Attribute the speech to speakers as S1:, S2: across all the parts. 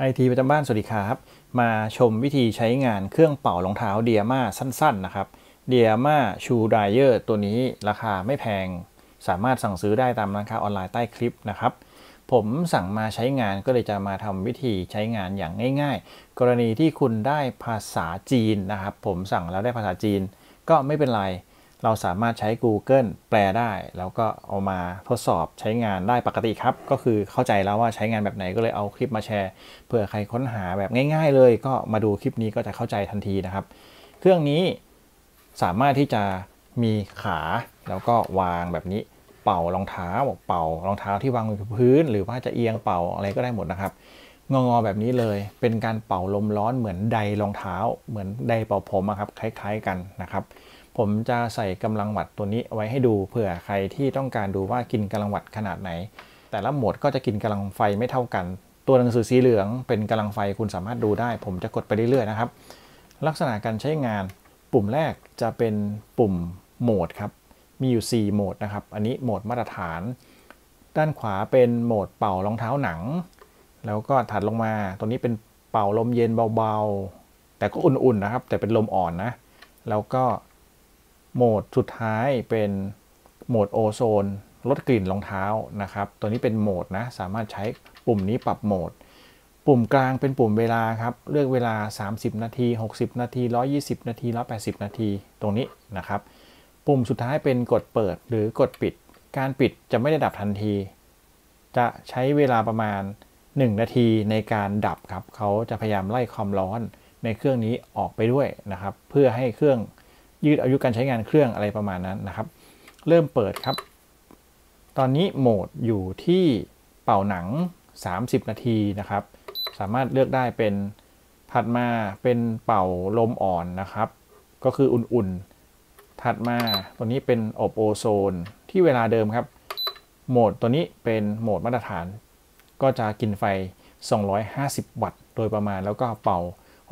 S1: ไอทีประจำบ้านสวัสดีครับมาชมวิธีใช้งานเครื่องเป่ารองเท้าเดียม่าสั้นๆนะครับเดียม่าชูไดเออร์ตัวนี้ราคาไม่แพงสามารถสั่งซื้อได้ตามร้านค้าออนไลน์ใต้คลิปนะครับผมสั่งมาใช้งานก็เลยจะมาทำวิธีใช้งานอย่างง่ายๆกรณีที่คุณได้ภาษาจีนนะครับผมสั่งแล้วได้ภาษาจีนก็ไม่เป็นไรเราสามารถใช้ Google แปลได้แล้วก็เอามาทดสอบใช้งานได้ปกติครับก็คือเข้าใจแล้วว่าใช้งานแบบไหนก็เลยเอาคลิปมาแชร์เผื่อใครค้นหาแบบง่ายๆเลยก็มาดูคลิปนี้ก็จะเข้าใจทันทีนะครับเครื่องนี้สามารถที่จะมีขาแล้วก็วางแบบนี้เป่ารองเท้าเป่ารองเท้าที่วางบนพื้นหรือว่าจะเอียงเป่าอะไรก็ได้หมดนะครับงอๆแบบนี้เลยเป็นการเป่าลมร้อนเหมือนไดรองเท้าเหมือนไดเป่าผมครับคล้ายๆกันนะครับผมจะใส่กำลังวัตต์ตัวนี้ไว้ให้ดูเผื่อใครที่ต้องการดูว่ากินกำลังวัตต์ขนาดไหนแต่ละโหมดก็จะกินกำลังไฟไม่เท่ากันตัวหนังสือสีเหลืองเป็นกำลังไฟคุณสามารถดูได้ผมจะกดไปเรื่อยๆนะครับลักษณะการใช้งานปุ่มแรกจะเป็นปุ่มโหมดครับมีอยู่4โหมดนะครับอันนี้โหมดมาตรฐานด้านขวาเป็นโหมดเป่ารองเท้าหนังแล้วก็ถัดลงมาตัวนี้เป็นเป่าลมเย็นเบาๆแต่ก็อุ่นๆนะครับแต่เป็นลมอ่อนนะแล้วก็โหมดสุดท้ายเป็นโหมดโอโซนลดกลิ่นรองเท้านะครับตัวนี้เป็นโหมดนะสามารถใช้ปุ่มนี้ปรับโหมดปุ่มกลางเป็นปุ่มเวลาครับเลือกเวลา30นาที60นาที120นาที180นาทีตรงนี้นะครับปุ่มสุดท้ายเป็นกดเปิดหรือกดปิดการปิดจะไม่ได้ดับทันทีจะใช้เวลาประมาณ1นาทีในการดับครับเขาจะพยายามไล่ความร้อนในเครื่องนี้ออกไปด้วยนะครับเพื่อให้เครื่องยืดอายุการใช้งานเครื่องอะไรประมาณนั้นนะครับเริ่มเปิดครับตอนนี้โหมดอยู่ที่เป่าหนัง30นาทีนะครับสามารถเลือกได้เป็นถัดมาเป็นเป่าลมอ่อนนะครับก็คืออุ่นๆถัดมาตัวนี้เป็นอบโอโซนที่เวลาเดิมครับโหมดตัวนี้เป็นโหมดมาตรฐานก็จะกินไฟ250วัตต์โดยประมาณแล้วก็เป่า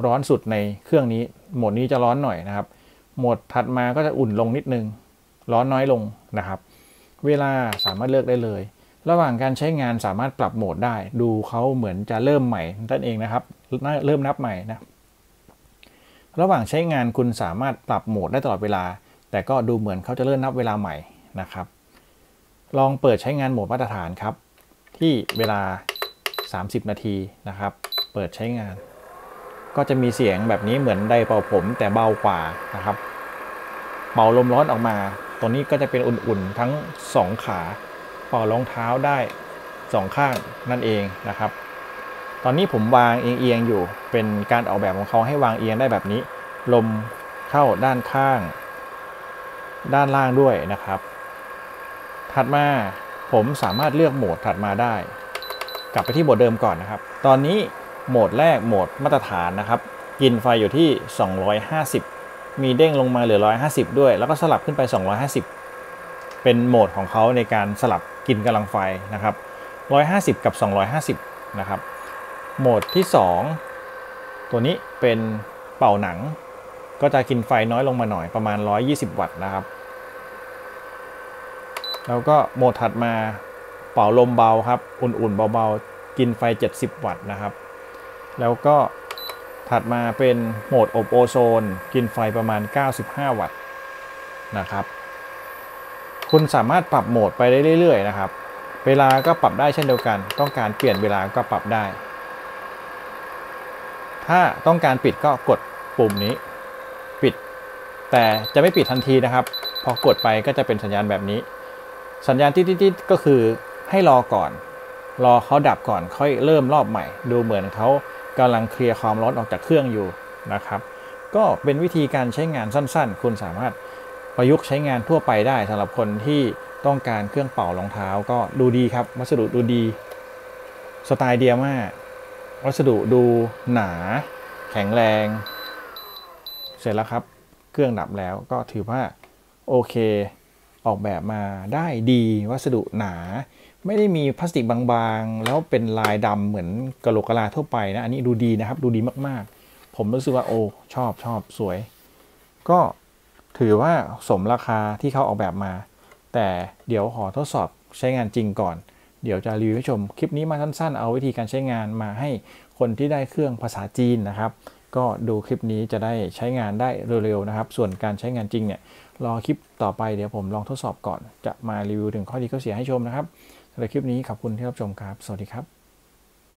S1: ร้อนสุดในเครื่องนี้โหมดนี้จะร้อนหน่อยนะครับโหมดถัดมาก็จะอุ่นลงนิดนึงร้อนน้อยลงนะครับเวลาสามารถเลือกได้เลยระหว่างการใช้งานสามารถปรับโหมดได้ดูเขาเหมือนจะเริ่มใหม่นั่นเองนะครับเริ่มนับใหม่นะระหว่างใช้งานคุณสามารถปรับโหมดได้ตลอดเวลาแต่ก็ดูเหมือนเขาจะเริ่มนับเวลาใหม่นะครับลองเปิดใช้งานโหมดมาตรฐานครับที่เวลา30นาทีนะครับเปิดใช้งานก็จะมีเสียงแบบนี้เหมือนไดเป่าผมแต่เบากว่านะครับเป่าลมร้อนออกมาตรงนี้ก็จะเป็นอุ่นๆทั้ง2ขาเป่ารองเท้าได้2ข้างนั่นเองนะครับตอนนี้ผมวางเอียงๆอยู่เป็นการออกแบบของเขาให้วางเอียงได้แบบนี้ลมเข้าด้านข้างด้านล่างด้วยนะครับถัดมาผมสามารถเลือกโหมดถัดมาได้กลับไปที่โหมดเดิมก่อนนะครับตอนนี้โหมดแรกโหมดมาตรฐานนะครับกินไฟอยู่ที่250มีเด้งลงมาเหลือ150ด้วยแล้วก็สลับขึ้นไป250เป็นโหมดของเขาในการสลับกินกำลังไฟนะครับ150กับ250นะครับโหมดที่2ตัวนี้เป็นเป่าหนังก็จะกินไฟน้อยลงมาหน่อยประมาณ120วัตต์นะครับแล้วก็โหมดถัดมาเป่าลมเบาครับอุ่นๆเบาๆกินไฟ70วัตต์นะครับแล้วก็ถัดมาเป็นโหมดอบโอโซนกินไฟประมาณ95วัตต์นะครับคุณสามารถปรับโหมดไปได้เรื่อยๆนะครับเวลาก็ปรับได้เช่นเดียวกันต้องการเปลี่ยนเวลาก็ปรับได้ถ้าต้องการปิดก็กดปุ่มนี้ปิดแต่จะไม่ปิดทันทีนะครับพอกดไปก็จะเป็นสัญญาณแบบนี้สัญญาณติ๊ดๆก็คือให้รอก่อนรอเขาดับก่อนค่อยเริ่มรอบใหม่ดูเหมือนเขากำลังเคลียร์ความร้อนออกจากเครื่องอยู่นะครับก็เป็นวิธีการใช้งานสั้นๆคุณสามารถประยุกต์ใช้งานทั่วไปได้สำหรับคนที่ต้องการเครื่องเป่ารองเท้าก็ดูดีครับวัสดุดูดีสไตล์เดียม่าวัสดุดูหนาแข็งแรงเสร็จแล้วครับเครื่องดับแล้วก็ถือว่าโอเคออกแบบมาได้ดีวัสดุหนาไม่ได้มีพลาสติกบางๆแล้วเป็นลายดำเหมือนกะโหลกกะลาทั่วไปนะอันนี้ดูดีนะครับดูดีมากๆผมรู้สึกว่าโอ้ชอบสวยก็ถือว่าสมราคาที่เขาออกแบบมาแต่เดี๋ยวขอทดสอบใช้งานจริงก่อนเดี๋ยวจะรีวิวให้ชมคลิปนี้มาสั้นๆเอาวิธีการใช้งานมาให้ คนที่ได้เครื่องภาษาจีนนะครับก็ดูคลิปนี้จะได้ใช้งานได้เร็วๆนะครับส่วนการใช้งานจริงเนี่ยรอคลิปต่อไปเดี๋ยวผมลองทดสอบก่อนจะมารีวิวถึงข้อดีข้อเสียให้ชมนะครับสำหรับคลิปนี้ขอบคุณที่รับชมครับสวัสดีครับ